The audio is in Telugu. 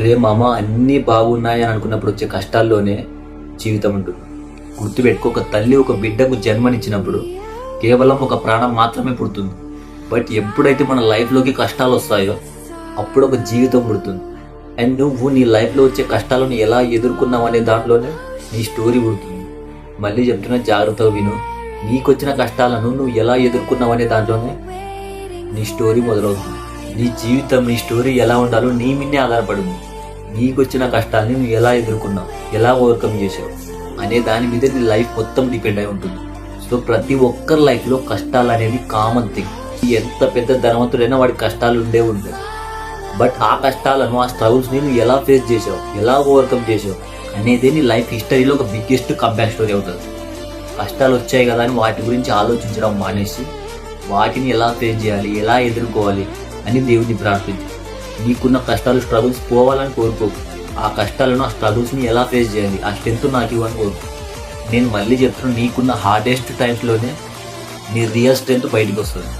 రే మామ అన్నీ బాగున్నాయని అనుకున్నప్పుడు వచ్చే కష్టాల్లోనే జీవితం ఉంటుంది. గుర్తుపెట్టుకో, ఒక తల్లి ఒక బిడ్డకు జన్మనిచ్చినప్పుడు కేవలం ఒక ప్రాణం మాత్రమే పుడుతుంది. బట్ ఎప్పుడైతే మన లైఫ్లోకి కష్టాలు వస్తాయో అప్పుడు ఒక జీవితం పుడుతుంది. అండ్ నువ్వు నీ లైఫ్లో వచ్చే కష్టాలను ఎలా ఎదుర్కొన్నావు అనే దాంట్లోనే నీ స్టోరీ పుడుతుంది. మళ్ళీ చెప్తున్నా, జాగ్రత్తగా విను. నీకొచ్చిన కష్టాలను నువ్వు ఎలా ఎదుర్కొన్నావు అనే దాంట్లోనే నీ స్టోరీ మొదలవుతుంది. నీ జీవితం, నీ స్టోరీ ఎలా ఉండాలో నీ మీదే ఆధారపడింది. నీకు వచ్చిన కష్టాన్ని నువ్వు ఎలా ఎదుర్కొన్నావు, ఎలా ఓవర్కమ్ చేసావు అనే దాని మీద నీ లైఫ్ మొత్తం డిపెండ్ అయి ఉంటుంది. సో ప్రతి ఒక్కరి లైఫ్లో కష్టాలు అనేది కామన్ థింగ్. ఎంత పెద్ద ధనవంతుడైనా వాడికి కష్టాలు ఉంటాయి. బట్ ఆ కష్టాలను, ఆ స్ట్రగుల్స్ని నువ్వు ఎలా ఫేస్ చేసావు, ఎలా ఓవర్కమ్ చేసావు అనేది నీ లైఫ్ హిస్టరీలో ఒక బిగ్గెస్ట్ కంబ్యాక్ స్టోరీ అవుతుంది. కష్టాలు వచ్చాయి కదా అని వాటి గురించి ఆలోచించడం మానేసి వాటిని ఎలా ఫేస్ చేయాలి, ఎలా ఎదుర్కోవాలి అని దేవుడిని ప్రార్థించు. నీకున్న కష్టాలు, స్ట్రగుల్స్ పోవాలని కోరుకోకు. ఆ కష్టాలను, ఆ స్ట్రగుల్స్ని ఎలా ఫేస్ చేయాలి, ఆ స్ట్రెంత్ నాకు ఇవ్వని కోరుకో. నేను మళ్ళీ చెప్తున్నాను, నీకున్న హార్డెస్ట్ టైమ్స్లోనే నీ రియల్ స్ట్రెంత్ బయటకు వస్తుంది.